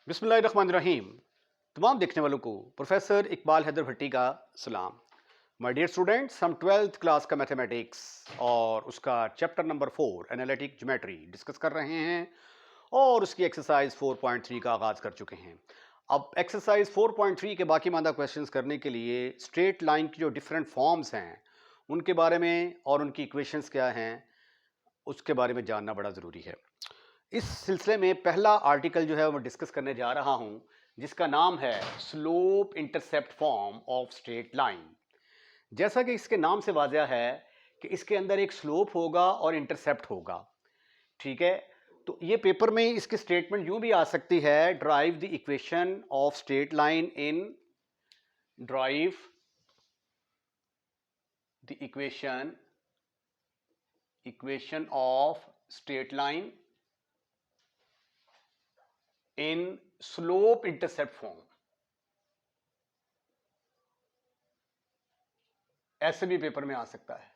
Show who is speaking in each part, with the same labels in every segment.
Speaker 1: बिस्मिल्लाहिर्रहमानिर्रहीम। तमाम देखने वालों को प्रोफेसर इकबाल हैदर भट्टी का सलाम। माय डियर स्टूडेंट्स, हम 12th क्लास का मैथमेटिक्स और उसका chapter number 4 analytic geometry discuss कर रहे हैं और उसकी एक्सरसाइज 4.3 का आगाज़ कर चुके हैं। अब एक्सरसाइज 4.3 के बाकी मादा क्वेश्चंस करने के लिए स्ट्रेट लाइन की जो डिफरेंट फॉर्म्स हैं उनके बारे में और उनकी इक्वेशंस क्या हैं उसके बारे में जानना बड़ा ज़रूरी है। इस सिलसिले में पहला आर्टिकल जो है मैं डिस्कस करने जा रहा हूं जिसका नाम है slope intercept form of straight line. जैसा कि इसके नाम से वाज़ह है कि इसके अंदर एक स्लोप होगा और इंटरसेप्ट होगा। ठीक है, तो ये पेपर में इसकी स्टेटमेंट यूं भी आ सकती है, drive the equation of straight line in drive the equation of straight line in slope intercept form. ऐसे भी पेपर में आ सकता है,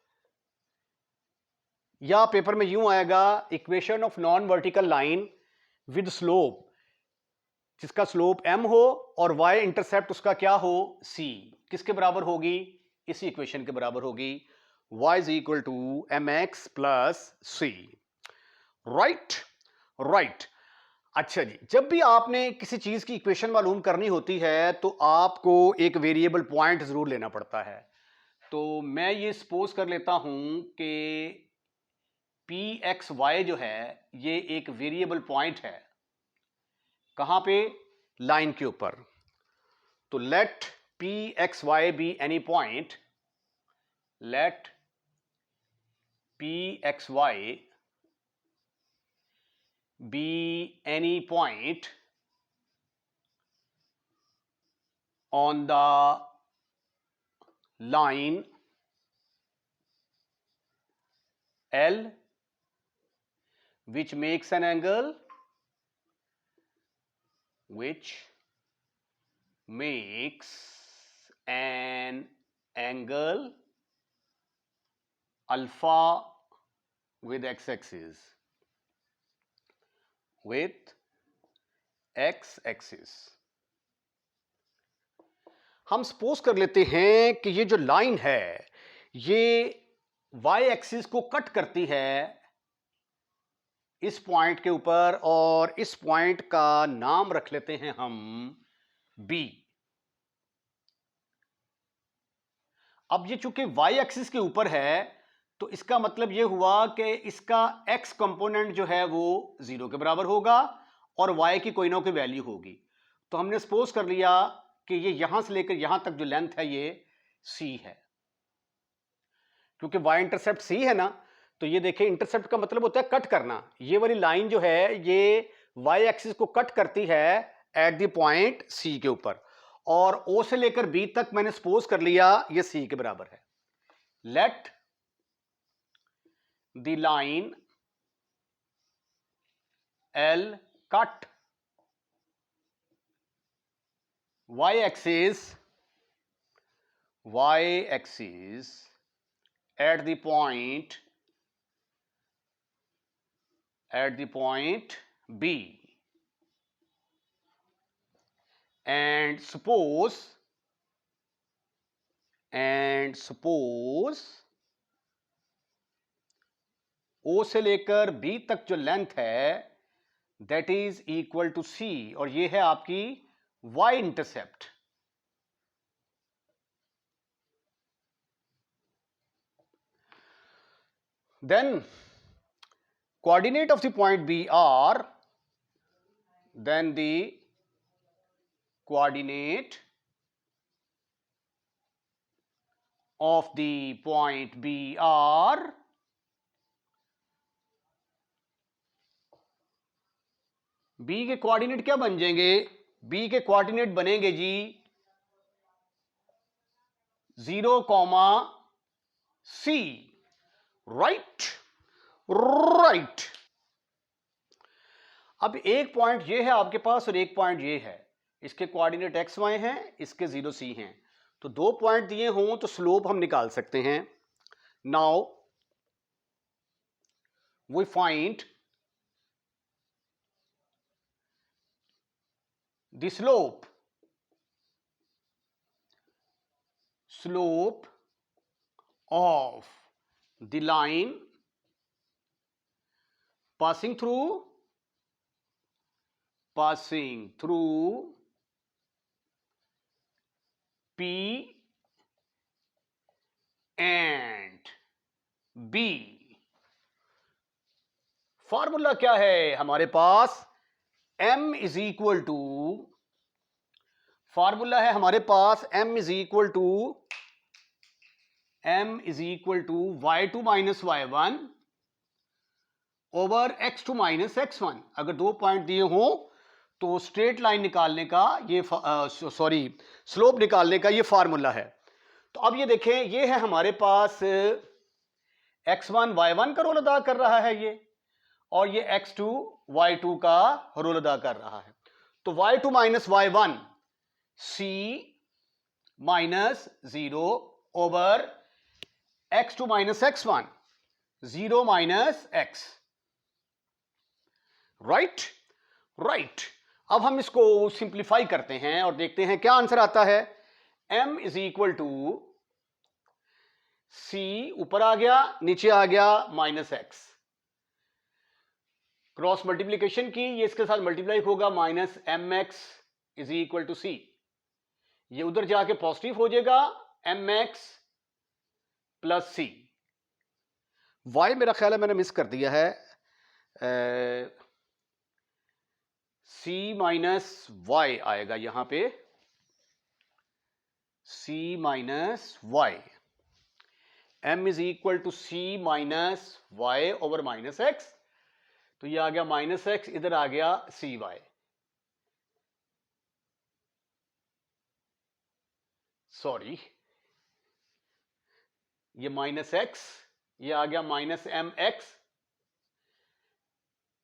Speaker 1: या पेपर में यूं आएगा equation of non vertical line with slope, जिसका स्लोप m हो और y इंटरसेप्ट उसका क्या हो, c। किसके बराबर होगी? इसी इक्वेशन के बराबर होगी, y is equal to mx plus c। Right right. अच्छा जी, जब भी आपने किसी चीज की इक्वेशन मालूम करनी होती है तो आपको एक वेरिएबल पॉइंट जरूर लेना पड़ता है। तो मैं ये सपोज कर लेता हूं कि पी एक्स वाई जो है ये एक वेरिएबल पॉइंट है। कहां पे? लाइन के ऊपर। तो let P X Y be any point, let P X Y be any point on the line L which makes an angle alpha with x-axis हम सपोज कर लेते हैं कि ये जो लाइन है ये y एक्सिस को कट करती है इस पॉइंट के ऊपर, और इस पॉइंट का नाम रख लेते हैं हम B। अब ये चूंकि y एक्सिस के ऊपर है तो इसका मतलब ये हुआ कि इसका x कंपोनेंट जो है वो 0 के बराबर होगा और y की कोई ना कोई वैल्यू होगी। तो हमने सपोज कर लिया कि ये यहां से लेकर यहां तक जो लेंथ है ये c है। क्योंकि y इंटरसेप्ट c है ना, तो ये देखिए इंटरसेप्ट का मतलब होता है कट करना। ये वाली लाइन जो है ये y एक्सिस को कट करती है एट द पॉइंट c के ऊपर, और o से लेकर b तक मैंने सपोज कर लिया ये c के बराबर है। Late the line L cut y axis at the point B, and suppose O से लेकर B तक जो लेंथ है that is equal to C, और ये है आपकी y intercept. Then coordinate of the point B are, then the coordinate of the point B are B के कोऑर्डिनेट क्या बन जाएंगे? B के कोऑर्डिनेट बनेंगे जी 0, C। Right right. अब एक पॉइंट ये है आपके पास और एक पॉइंट ये है, इसके कोऑर्डिनेट एक्स वाई हैं, इसके 0 C हैं। तो दो पॉइंट दिए हों तो स्लोप हम निकाल सकते हैं। Now we find the slope of the line passing through P and B। Formula क्या है हमारे पास? m is equal to, formula है हमारे पास m is equal to y2 minus y1 over x2 minus x1। अगर दो पॉइंट दिए हों तो स्ट्रेट लाइन निकालने का ये स्लोप निकालने का ये फार्मूला है। तो अब ये देखें, ये है हमारे पास x1 y1 का रोल अदा कर रहा है ये, और ये x2 y2 का रोल अदा कर रहा है। तो y2 minus y1 c minus 0 over x2 minus x1 0 minus x। Right. अब हम इसको सिंप्लीफाई करते हैं और देखते हैं क्या आंसर आता है। m is equal to c, ऊपर आ गया नीचे आ गया माइनस x, क्रॉस मल्टीप्लीकेशन की, ये इसके साथ मल्टीप्लाई होगा, minus mx is equal to c, ये उधर जाके पॉजिटिव हो जाएगा mx प्लस c। y मेरा ख्याल है मैंने मिस कर दिया है, c माइनस y आएगा यहां पे, c minus y, m is equal to c minus y over minus x। तो ये आ गया माइनस x, इधर आ गया cy, सॉरी ये माइनस x, ये आ गया minus mx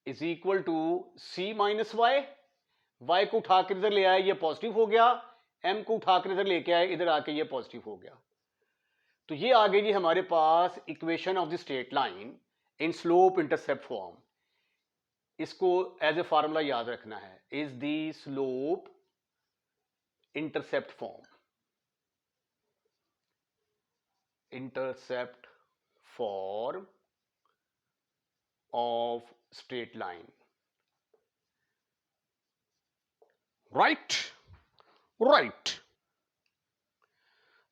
Speaker 1: is equal to c minus y, y को उठाकर इधर ले आए ये पॉजिटिव हो गया, m को उठाकर इधर लेके आए इधर आके ये पॉजिटिव हो गया। तो ये आ गई जी हमारे पास equation of the straight line in slope intercept form. इसको एज ए फार्मूला याद रखना है, is the slope intercept form, intercept form of straight line. Right.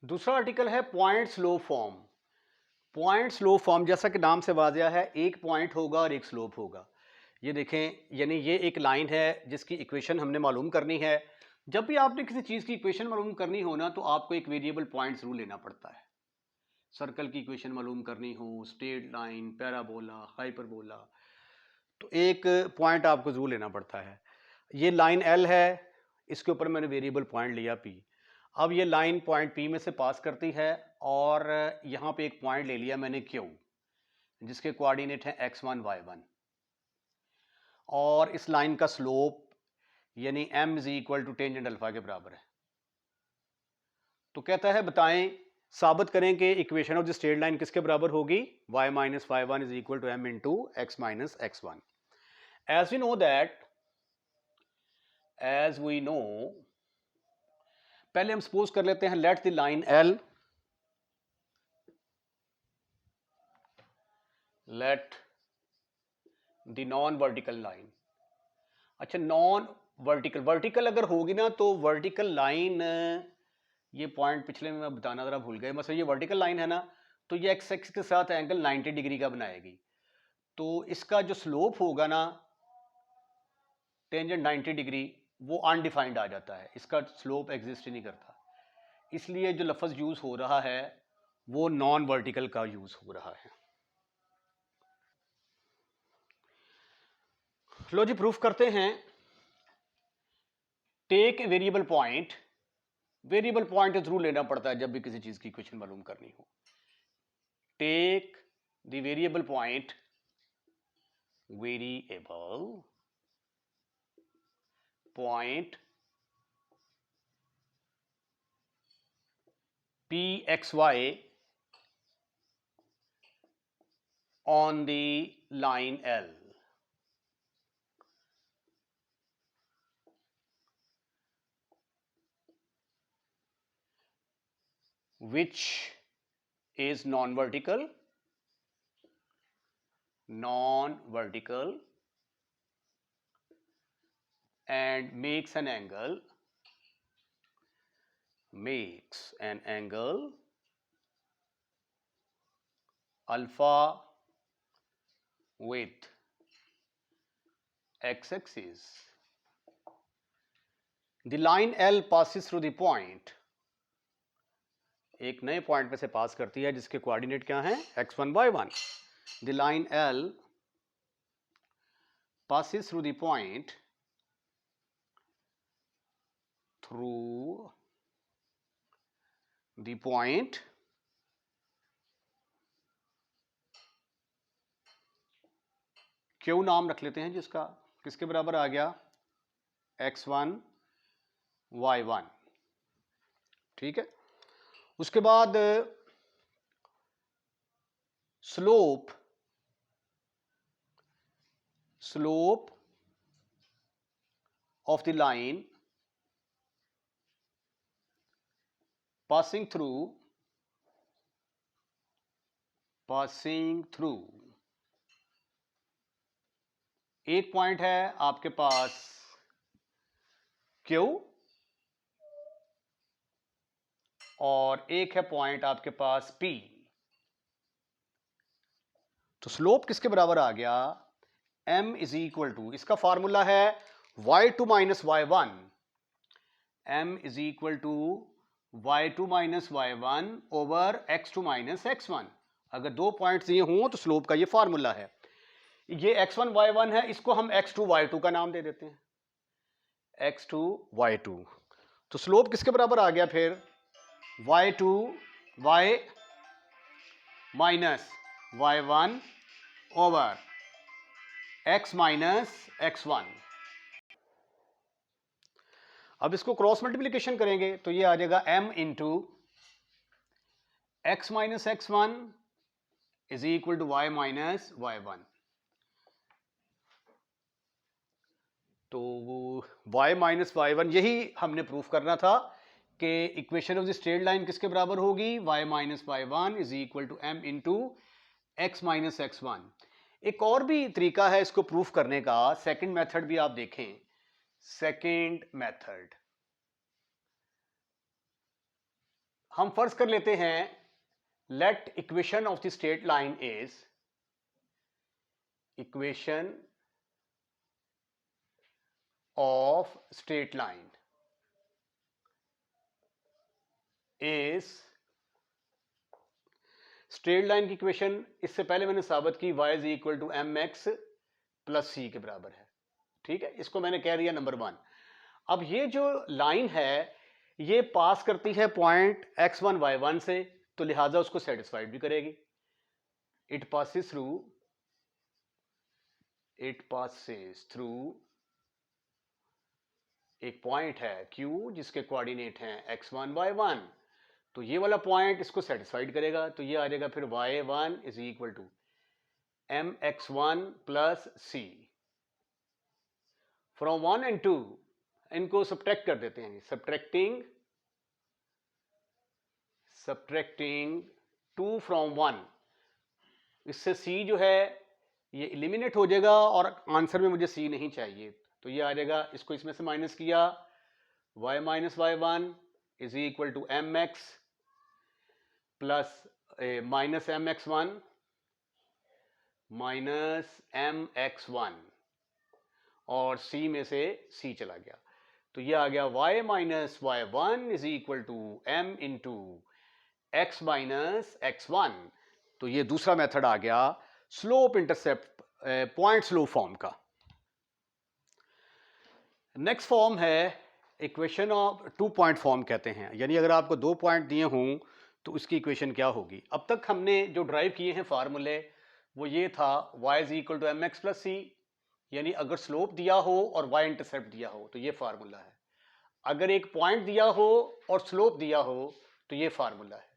Speaker 1: दूसरा आर्टिकल है point slope form. Point slope form जैसा कि नाम से वाज़ेह है, एक पॉइंट होगा और एक स्लोप होगा। ये देखें, यानी ये एक लाइन है जिसकी इक्वेशन हमने मालूम करनी है। जब भी आपने किसी चीज़ की इक्वेशन मालूम करनी हो ना, तो आपको एक वेरिएबल पॉइंट जरूर लेना पड़ता है। सर्कल की इक्वेशन मालूम करनी हो, स्ट्रेट लाइन, पैराबोला, हाइपरबोला, तो एक पॉइंट आपको जरूर लेना पड़ता है। ये लाइन L है, इसके ऊपर मैंने वेरिएबल पॉइंट लिया P। अब ये लाइन पॉइंट P में से पास करती है और यहाँ पे एक पॉइंट ले लिया मैंने Q, जिसके कोऑर्डिनेट है x1 y1, और इस लाइन का स्लोप यानी m is equal to tangent alpha के बराबर है। तो कहता है बताएं, साबित करें कि equation of the straight line किसके बराबर होगी, y minus y1 is equal to m into x minus x1। As we know, पहले हम सपोज कर लेते हैं, let the line L, let the non vertical line. अच्छा, नॉन वर्टिकल, वर्टिकल अगर होगी ना तो वर्टिकल लाइन, ये पॉइंट पिछले में मैं बताना जरा भूल गए, मतलब ये वर्टिकल लाइन है ना, तो ये एक्स एक्स के साथ एंगल 90 डिग्री का बनाएगी। तो इसका जो स्लोप होगा ना, टेंजेंट 90 डिग्री, वो अनडिफाइंड आ जाता है, इसका स्लोप एग्जिस्ट ही नहीं करता। इसलिए जो लफ्ज़ यूज़ हो रहा है वो नॉन वर्टिकल का यूज़ हो रहा है। लो जी, प्रूफ करते हैं। Take variable point, variable point जरूर लेना पड़ता है जब भी किसी चीज़ की इक्वेशन मालूम करनी हो। Take the variable point, variable point pxy on the line L। which is non-vertical and makes an angle alpha with x-axis. The line L passes through the point, एक नए पॉइंट में से पास करती है जिसके कोऑर्डिनेट क्या हैं, x1 y1. The line L passes through the point Q नाम रख लेते हैं जिसका, किसके बराबर आ गया, x1 y1. ठीक है. उसके बाद slope of the line passing through एक पॉइंट है आपके पास Q और एक है पॉइंट आपके पास P. तो स्लोप किसके बराबर आ गया, m इज इक्वल टू, इसका फार्मूला है y2 minus y1. m is equal to y2 minus y1 over x2 minus x1. अगर दो पॉइंट्स ये हों तो स्लोप का ये फार्मूला है. ये x1 y1 है, इसको हम x2 y2 का नाम दे देते हैं, x2 y2. तो स्लोप किसके बराबर आ गया फिर, y2 y minus y1 over x minus x1. अब इसको क्रॉस मल्टीप्लिकेशन करेंगे तो ये आ जाएगा m into x minus x1 is equal to y minus y1. तो y माइनस y1 यही हमने प्रूफ करना था कि equation of the straight line किसके बराबर होगी, y minus y1 is equal to m into x minus x1. एक और भी तरीका है इसको प्रूफ करने का, सेकंड मेथड भी आप देखें. सेकंड मेथड हम फर्ज कर लेते हैं, let equation of the straight line is equation of straight line is, straight line की इक्वेशन इससे पहले मैंने साबित की y is equal to m x plus c के बराबर है. ठीक है, इसको मैंने कह दिया नंबर 1. अब ये जो लाइन है ये पास करती है पॉइंट x1 y1 से, तो लिहाजा उसको सेटिस्फाइड भी करेगी. इट पासिस थ्रू एक पॉइंट है Q जिसके कोऑर्डिनेट हैं x1 y1. तो ये वाला पॉइंट इसको सेटिस्फाइड करेगा, तो ये आ जाएगा फिर y1 is equal to mx1 plus c. From 1 and 2 इनको सब्ट्रैक्ट कर देते हैं, सब्ट्रैक्टिंग 2 फ्रॉम 1. इससे c जो है ये एलिमिनेट हो जाएगा और आंसर में मुझे c नहीं चाहिए, तो ये आ जाएगा, इसको इसमें से माइनस किया, y minus y1 is equal to m x plus minus m x one minus m x one, और c में से c चला गया. तो ये आ गया y minus y1 is equal to m into x minus x1. तो ये दूसरा मेथड आ गया slope intercept point slope form का. नेक्स्ट फॉर्म है इक्वेशन ऑफ 2 पॉइंट फॉर्म कहते हैं, यानी अगर आपको 2 पॉइंट दिए हों तो उसकी इक्वेशन क्या होगी. अब तक हमने जो ड्राइव किए हैं फार्मूले वो ये था y is equal to m x plus c, यानी अगर स्लोप दिया हो और y इंटरसेप्ट दिया हो तो ये फार्मूला है. अगर एक पॉइंट दिया हो और स्लोप दिया हो तो ये फार्मूला है.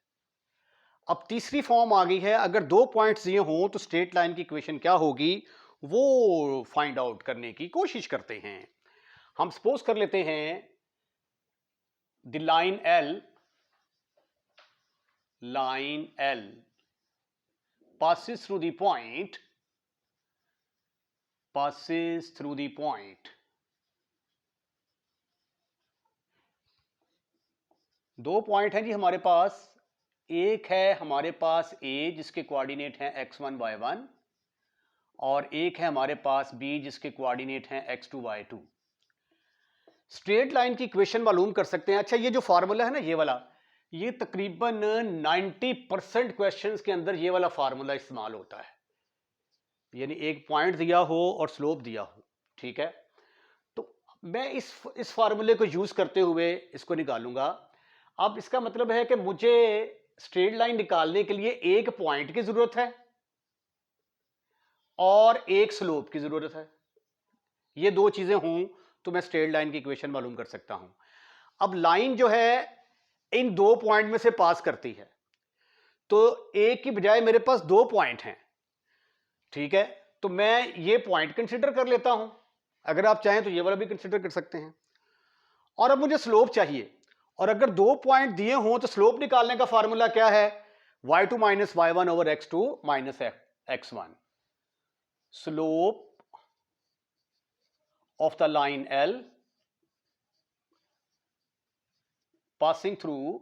Speaker 1: अब तीसरी फॉर्म आ गई है, अगर 2 पॉइंट्स दिए हों तो स्ट्रेट लाइन की इक्वेशन क्या होगी वो फाइंड आउट करने की कोशिश करते हैं. हम सपोज कर लेते हैं the line L line L passes through the point, दो पॉइंट हैं जी हमारे पास। एक है हमारे पास A जिसके कोऑर्डिनेट हैं x1 y1 और एक है हमारे पास B जिसके कोऑर्डिनेट हैं x2 y2। स्ट्रेट लाइन की इक्वेशन मालूम कर सकते हैं। अच्छा, ये जो फार्मूला है ना, ये वाला, ये तकरीबन 90% क्वेश्चंस के अंदर ये वाला फार्मूला इस्तेमाल होता है, यानी एक पॉइंट दिया हो और स्लोप दिया हो, ठीक है। तो मैं इस फार्मूले को यूज करते हुए इसको निकालूंगा। अब इसका मतलब है कि मुझे स्ट्रेट लाइन निकालने के लिए एक पॉइंट की जरूरत है और एक स्लोप की जरूरत है। ये दो चीजें हों तो मैं स्ट्रेट लाइन की इक्वेशन मालूम कर सकता हूं। अब लाइन जो है इन दो पॉइंट में से पास करती है, तो एक की बजाय मेरे पास दो पॉइंट हैं, ठीक है। तो मैं ये पॉइंट कंसीडर कर लेता हूं, अगर आप चाहें तो ये वाला भी कंसीडर कर सकते हैं। और अब मुझे स्लोप चाहिए, और अगर दो पॉइंट दिए हों तो स्लोप निकालने का फार्मूला क्या है? y2 minus y1 over x2 minus x1। Slope of the line L passing through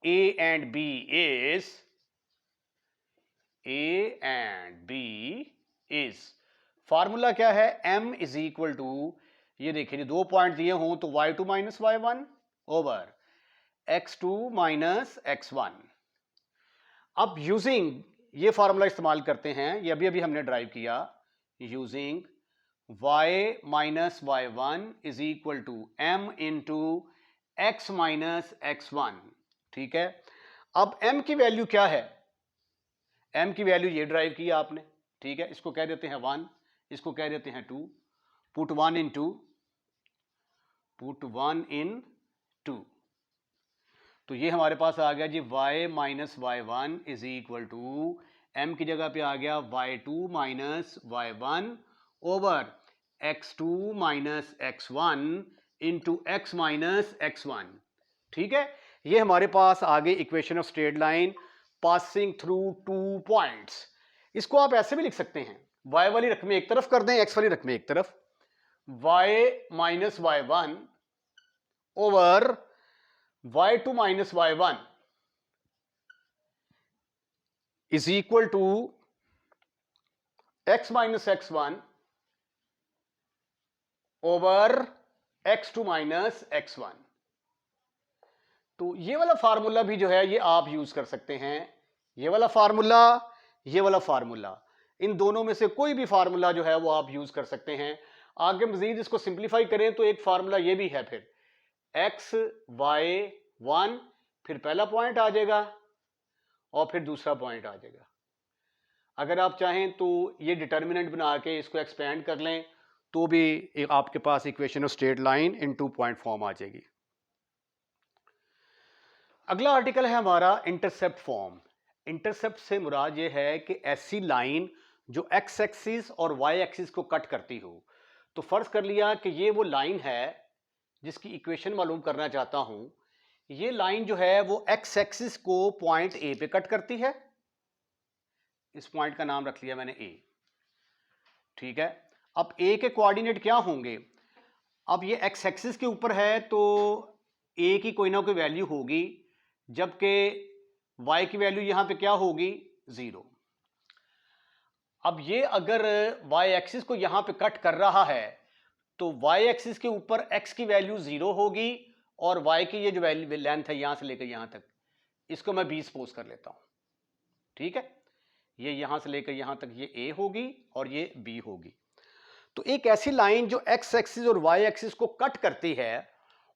Speaker 1: A and B is formula क्या है? m इज इक्वल टू, ये देखिए दो पॉइंट दिए हों तो y2 minus y1 over x2 minus x1। अब using ये फार्मूला इस्तेमाल करते हैं, ये अभी अभी हमने ड्राइव किया, using y minus y1 is equal to m into x minus x1, ठीक है। अब m की वैल्यू क्या है? m की वैल्यू ये ड्राइव किया आपने, ठीक है। इसको कह देते हैं 1, इसको कह देते हैं 2। पुट 1 इन 2, तो ये हमारे पास आ गया जी y minus y1 is equal to m की जगह पे आ गया y2 minus y1 over x2 minus x1 into x minus x1, ठीक है। ये हमारे पास आ गई equation of straight line passing through two points. इसको आप ऐसे भी लिख सकते हैं, y वाली रकम एक तरफ कर दें, x वाली रकम एक तरफ, y minus y1 over y2 minus y1 is equal to x minus x1 over x2 minus x1। तो ये वाला फार्मूला भी जो है ये आप यूज कर सकते हैं, ये वाला फार्मूला, ये वाला फार्मूला, इन दोनों में से कोई भी फार्मूला जो है वो आप यूज कर सकते हैं। आगे मजीद इसको सिंप्लीफाई करें तो एक फार्मूला ये भी है, फिर x y 1, फिर पहला पॉइंट आ जाएगा और फिर दूसरा पॉइंट आ जाएगा। अगर आप चाहें तो ये डिटर्मिनेंट बना के इसको एक्सपेंड कर लें तो भी आपके पास equation of straight line in 2 point form आ जाएगी। अगला आर्टिकल है हमारा इंटरसेप्ट फॉर्म। इंटरसेप्ट से मुराद ये है कि ऐसी लाइन जो एक्स एक्सिस और वाई एक्सिस को कट करती हो। तो फर्ज कर लिया कि ये वो लाइन है जिसकी इक्वेशन मालूम करना चाहता हूं। ये लाइन जो है वो एक्स एक्सिस को पॉइंट ए पे कट करती है, इस पॉइंट का नाम रख लिया मैंने ए, ठीक है। अब ए के कोऑर्डिनेट क्या होंगे? अब ये एक्स एक्सिस के ऊपर है तो ए की कोई ना कोई वैल्यू होगी, जबकि y की वैल्यू यहां पे क्या होगी? 0। अब ये अगर y एक्सिस को यहां पे कट कर रहा है तो y एक्सिस के ऊपर x की वैल्यू 0 होगी और y की ये जो वैल्यू लेंथ है यहां से लेकर यहां तक, इसको मैं 20 सपोज कर लेता हूं, ठीक है। ये यहां से लेकर यहां तक ये a होगी और ये b होगी। तो एक ऐसी लाइन जो x एक्सिस और y एक्सिस को कट करती है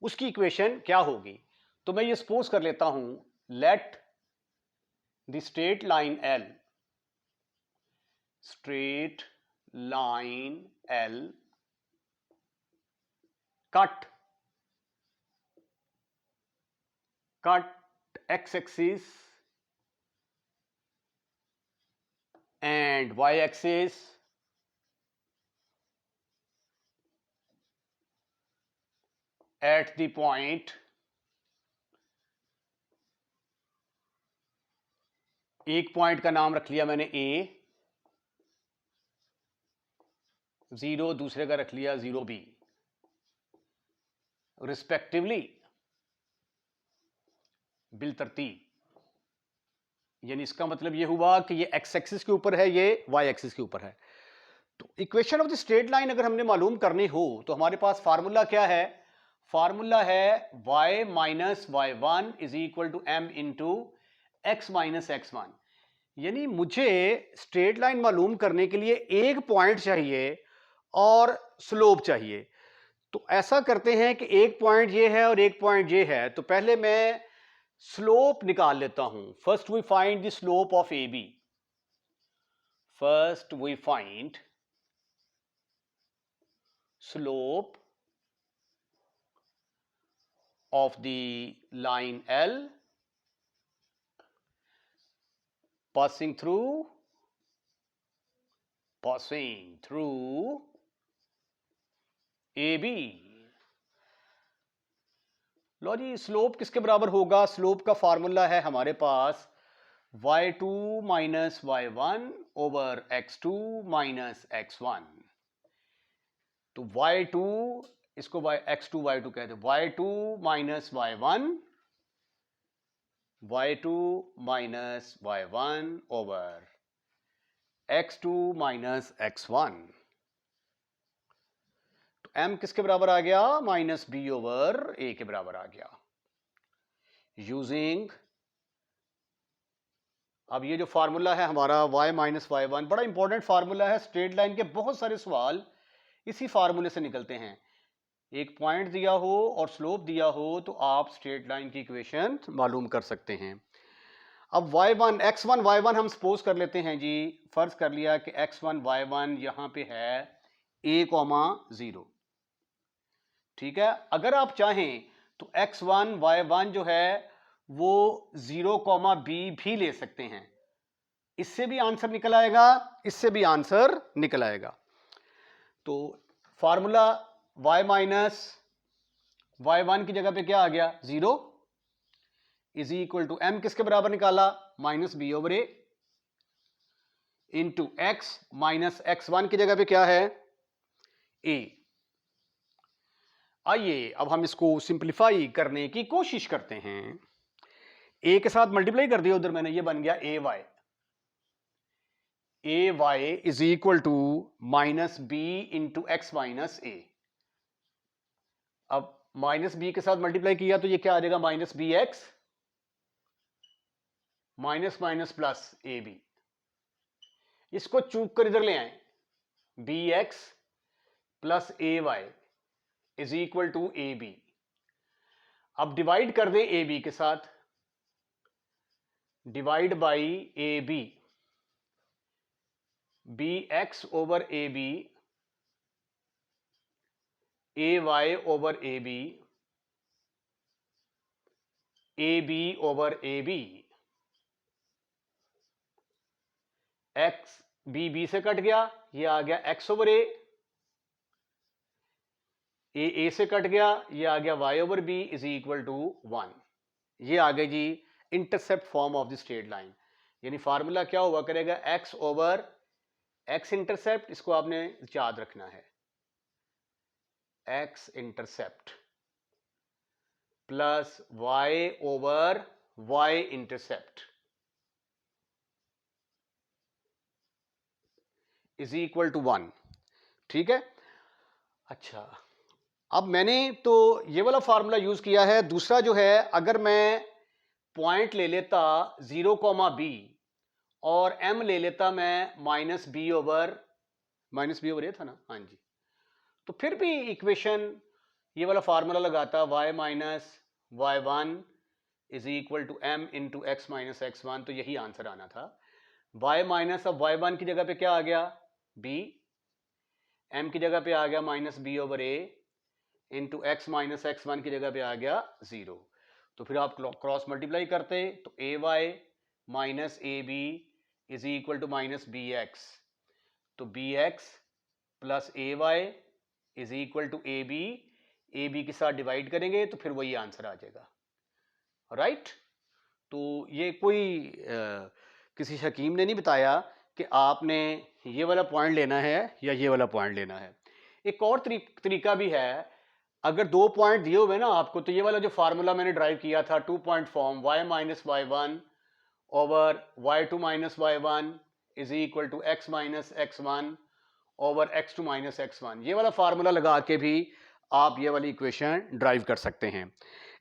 Speaker 1: उसकी इक्वेशन क्या होगी? तो मैं ये सपोज कर लेता हूं, let the straight line L, straight line L cut x axis and y axis at the point एक पॉइंट का नाम रख लिया मैंने ए, 0 दूसरे का रख लिया 0b रिस्पेक्टिवली बिल तरतीब। यानी इसका मतलब ये हुआ कि ये एक्स एक्सिस के ऊपर है, ये वाई एक्सिस के ऊपर है। तो equation of the straight line अगर हमने मालूम करनी हो तो हमारे पास फार्मूला क्या है? फार्मूला है y minus y one is equal to m into x minus x one. यानी मुझे स्ट्रेट लाइन मालूम करने के लिए एक पॉइंट चाहिए और स्लोप चाहिए। तो ऐसा करते हैं कि एक पॉइंट ये है और एक पॉइंट ये है, तो पहले मैं स्लोप निकाल लेता हूं। First we find the slope of A B. First we find slope of the line L passing through AB। लो जी, स्लोप किसके बराबर होगा? स्लोप का फार्मूला है हमारे पास y2 minus y one over x2 minus x1। तो y2 इसको x2 y2 कहते हैं, y2 minus y one, y2 minus y one over x2 minus x1। तो m किसके बराबर आ गया? माइनस b ओवर a के बराबर आ गया। यूजिंग, अब ये जो फार्मूला है हमारा y माइनस वाई वन, बड़ा इंपॉर्टेंट फार्मूला है। स्ट्रेट लाइन के बहुत सारे सवाल इसी फार्मूले से निकलते हैं। एक पॉइंट दिया हो और स्लोप दिया हो तो आप स्ट्रेट लाइन की इक्वेशन मालूम कर सकते हैं। अब y1 x1 y1 हम सपोज कर लेते हैं जी, फर्ज कर लिया कि x1 y1 यहां पे है a,0। ठीक है, अगर आप चाहें तो x1 y1 जो है वो 0,b भी ले सकते हैं। इससे भी आंसर निकल आएगा, इससे भी आंसर निकल आएगा। तो formula y minus y one की जगह पे क्या आ गया? 0 इज इक्वल टू m किसके बराबर निकाला? Minus b over a into x minus x one की जगह पे क्या है? a। आइए अब हम इसको सिंप्लीफाई करने की कोशिश करते हैं। a के साथ मल्टीप्लाई कर दिया उधर मैंने, ये बन गया a y is equal to minus b into x minus a. अब माइनस बी के साथ मल्टीप्लाई किया तो ये क्या आ जाएगा? Minus b x minus minus plus a b. इसको चूक कर इधर ले आए, b x plus a y is equal to a b. अब डिवाइड कर दें ए बी के साथ, divide by a b, b x over a b, a y over a b, a b over a b. X b से cut गया, ये आ गया एक्स ओवर ए से कट गया, ये आ गया y over b is equal to 1। ये आ गई जी intercept form of the straight line. यानी फार्मूला क्या हुआ करेगा? एक्स ओवर एक्स इंटरसेप्ट, इसको आपने याद रखना है, x intercept plus y over y intercept is equal to 1। ठीक है, अच्छा अब मैंने तो ये वाला फार्मूला यूज किया है। दूसरा जो है, अगर मैं पॉइंट ले लेता 0,b और m ले लेता मैं माइनस बी ओवर ए था ना, हाँ जी, तो फिर भी इक्वेशन ये वाला फार्मूला लगाता y minus y one is equal to m into x minus x one, तो यही आंसर आना था। y माइनस अब वाई वन की जगह पे क्या आ गया? b, m की जगह पे आ गया minus b over a into x minus x one की जगह पे आ गया 0। तो फिर आप क्रॉस मल्टीप्लाई करते तो a y minus a b is equal to minus b x, तो b x plus a y is equal to a b a b के साथ डिवाइड करेंगे तो फिर वही आंसर आ जाएगा, राइट। तो ये कोई किसी हकीम ने नहीं बताया कि आपने ये वाला पॉइंट लेना है या ये वाला पॉइंट लेना है। एक और तरीका भी है, अगर दो पॉइंट दिए हुए ना आपको, तो ये वाला जो फार्मूला मैंने ड्राइव किया था 2 point form y minus y one over y2 minus y one is equal to x minus x one over x2 minus x one, ये वाला फार्मूला लगा के भी आप ये वाली इक्वेशन ड्राइव कर सकते हैं।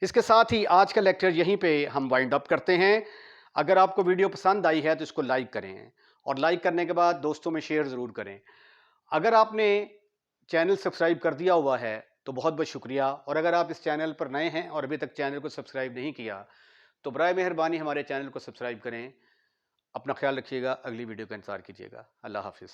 Speaker 1: इसके साथ ही आज का लेक्चर यहीं पे हम वाइंड अप करते हैं। अगर आपको वीडियो पसंद आई है तो इसको लाइक करें और लाइक करने के बाद दोस्तों में शेयर ज़रूर करें। अगर आपने चैनल सब्सक्राइब कर दिया हुआ है तो बहुत बहुत शुक्रिया, और अगर आप इस चैनल पर नए हैं और अभी तक चैनल को सब्सक्राइब नहीं किया तो बराए मेहरबानी हमारे चैनल को सब्सक्राइब करें। अपना ख्याल रखिएगा, अगली वीडियो का इंतज़ार कीजिएगा। अल्लाह हाफिज़।